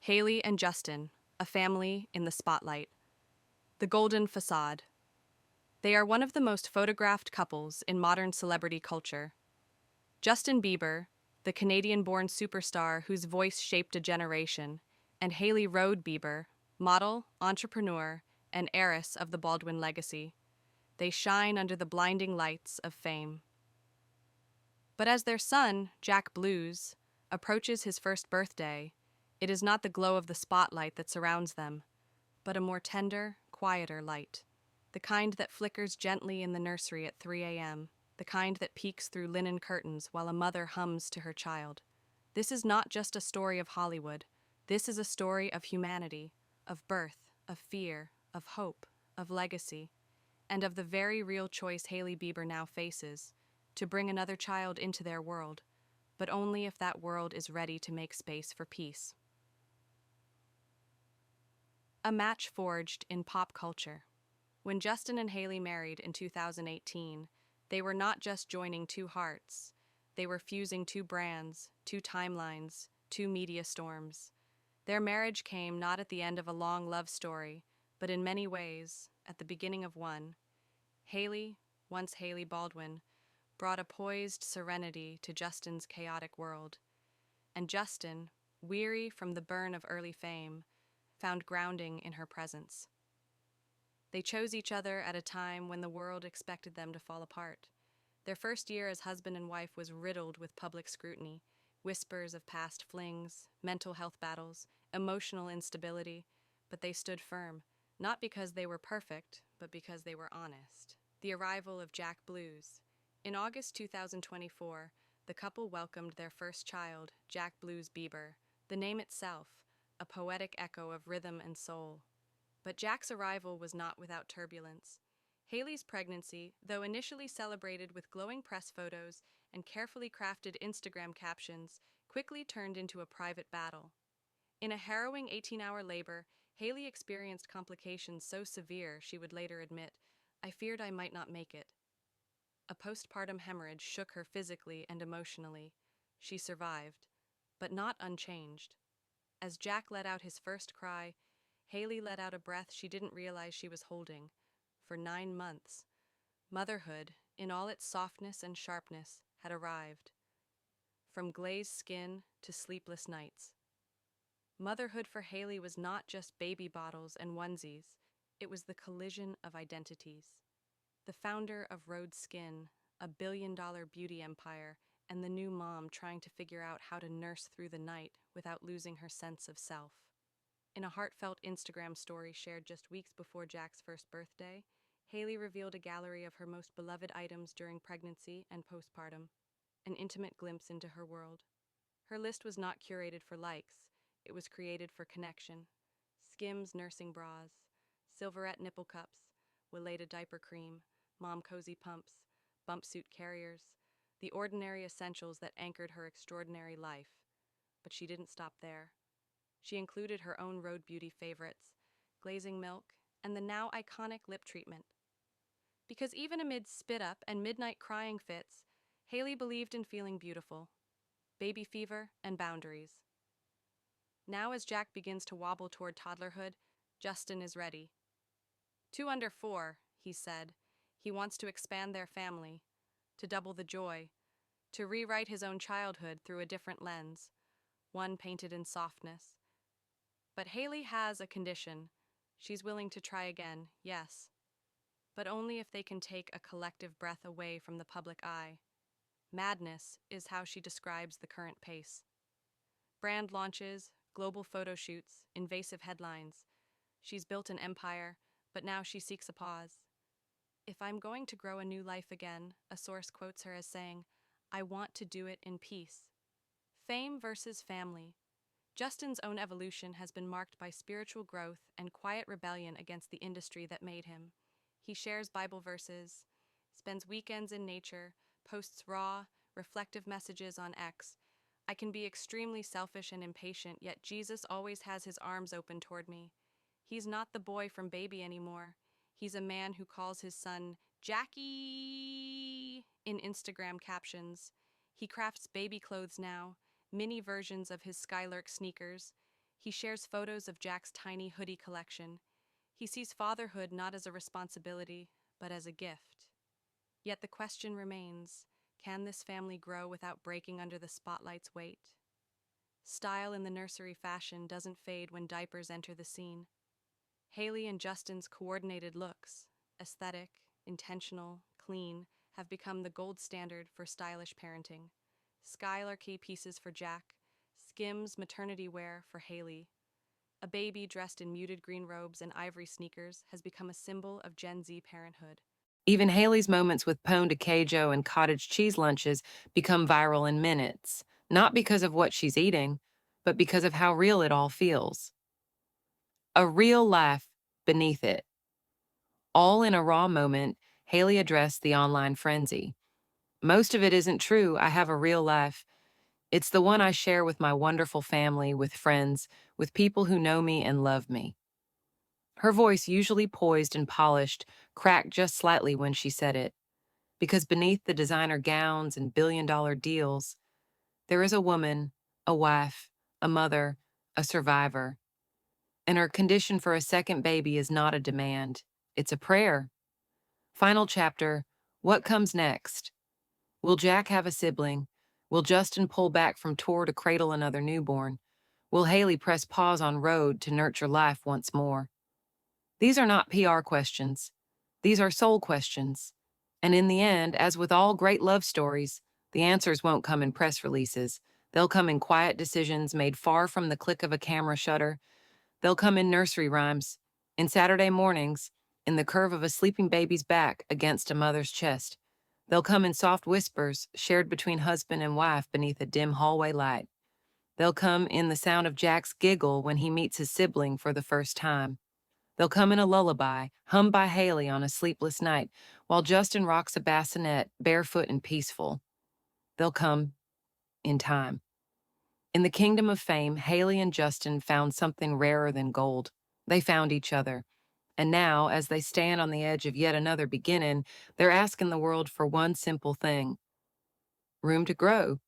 Hailey and Justin, a family in the spotlight. The golden facade. They are one of the most photographed couples in modern celebrity culture. Justin Bieber, the Canadian-born superstar whose voice shaped a generation, and Hailey Bieber, model, entrepreneur, and heiress of the Baldwin legacy. They shine under the blinding lights of fame. But as their son, Jack Blues, approaches his first birthday, it is not the glow of the spotlight that surrounds them, but a more tender, quieter light. The kind that flickers gently in the nursery at 3 a.m., the kind that peeks through linen curtains while a mother hums to her child. This is not just a story of Hollywood. This is a story of humanity, of birth, of fear, of hope, of legacy, and of the very real choice Hailey Bieber now faces, to bring another child into their world, but only if that world is ready to make space for peace. A match forged in pop culture. When Justin and Hailey married in 2018, they were not just joining two hearts. They were fusing two brands, two timelines, two media storms. Their marriage came not at the end of a long love story, but in many ways, at the beginning of one. Hailey, once Hailey Baldwin, brought a poised serenity to Justin's chaotic world. And Justin, weary from the burn of early fame, found grounding in her presence. They chose each other at a time when the world expected them to fall apart. Their first year as husband and wife was riddled with public scrutiny, whispers of past flings, mental health battles, emotional instability, but they stood firm, not because they were perfect, but because they were honest. The arrival of Jack Blues. In August 2024, the couple welcomed their first child, Jack Blues Bieber, the name itself, a poetic echo of rhythm and soul. But Jack's arrival was not without turbulence. Hailey's pregnancy, though initially celebrated with glowing press photos and carefully crafted Instagram captions, quickly turned into a private battle. In a harrowing 18-hour labor, Hailey experienced complications so severe, she would later admit, "I feared I might not make it." A postpartum hemorrhage shook her physically and emotionally. She survived, but not unchanged. As Jack let out his first cry, Hailey let out a breath she didn't realize she was holding. For 9 months, motherhood, in all its softness and sharpness, had arrived. From glazed skin to sleepless nights. Motherhood for Hailey was not just baby bottles and onesies. It was the collision of identities. The founder of Rhode Skin, a billion-dollar beauty empire, and the new mom trying to figure out how to nurse through the night without losing her sense of self. In a heartfelt Instagram story shared just weeks before Jack's first birthday, Hailey revealed a gallery of her most beloved items during pregnancy and postpartum, an intimate glimpse into her world. Her list was not curated for likes, it was created for connection. Skims nursing bras, Silverette nipple cups, Weleda diaper cream, mom cozy pumps, bump suit carriers, the ordinary essentials that anchored her extraordinary life. But she didn't stop there. She included her own Rhode Beauty favorites, glazing milk, and the now iconic lip treatment. Because even amid spit-up and midnight crying fits, Hailey believed in feeling beautiful, baby fever, and boundaries. Now as Jack begins to wobble toward toddlerhood, Justin is ready. 2 under 4, he said. He wants to expand their family, to double the joy, to rewrite his own childhood through a different lens, one painted in softness. But Hailey has a condition. She's willing to try again, yes, but only if they can take a collective breath away from the public eye. Madness is how she describes the current pace. Brand launches, global photo shoots, invasive headlines. She's built an empire, but now she seeks a pause. "If I'm going to grow a new life again," a source quotes her as saying, "I want to do it in peace." Fame versus family. Justin's own evolution has been marked by spiritual growth and quiet rebellion against the industry that made him. He shares Bible verses, spends weekends in nature, posts raw, reflective messages on X. "I can be extremely selfish and impatient, yet Jesus always has his arms open toward me." He's not the boy from Baby anymore. He's a man who calls his son Jackie in Instagram captions. He crafts baby clothes now, mini versions of his Skylark sneakers. He shares photos of Jack's tiny hoodie collection. He sees fatherhood not as a responsibility, but as a gift. Yet the question remains, can this family grow without breaking under the spotlight's weight? Style in the nursery fashion doesn't fade when diapers enter the scene. Hailey and Justin's coordinated looks, aesthetic, intentional, clean, have become the gold standard for stylish parenting. Skylar key pieces for Jack, Skims maternity wear for Hailey. A baby dressed in muted green robes and ivory sneakers has become a symbol of Gen Z parenthood. Even Haley's moments with pone de queijo and cottage cheese lunches become viral in minutes, not because of what she's eating, but because of how real it all feels. A real laugh beneath it. All in a raw moment, Haley addressed the online frenzy. Most of it isn't true. I have a real laugh. It's the one I share with my wonderful family, with friends, with people who know me and love me. Her voice, usually poised and polished, cracked just slightly when she said it, because beneath the designer gowns and billion-dollar deals, there is a woman, a wife, a mother, a survivor. And her condition for a second baby is not a demand, it's a prayer. Final chapter, what comes next? Will Jack have a sibling? Will Justin pull back from tour to cradle another newborn? Will Haley press pause on road to nurture life once more? These are not PR questions. These are soul questions. And in the end, as with all great love stories, the answers won't come in press releases. They'll come in quiet decisions made far from the click of a camera shutter. They'll come in nursery rhymes, in Saturday mornings, in the curve of a sleeping baby's back against a mother's chest. They'll come in soft whispers shared between husband and wife beneath a dim hallway light. They'll come in the sound of Jack's giggle when he meets his sibling for the first time. They'll come in a lullaby, hummed by Haley on a sleepless night, while Justin rocks a bassinet, barefoot and peaceful. They'll come in time. In the kingdom of fame, Haley and Justin found something rarer than gold. They found each other. And now, as they stand on the edge of yet another beginning, they're asking the world for one simple thing: room to grow.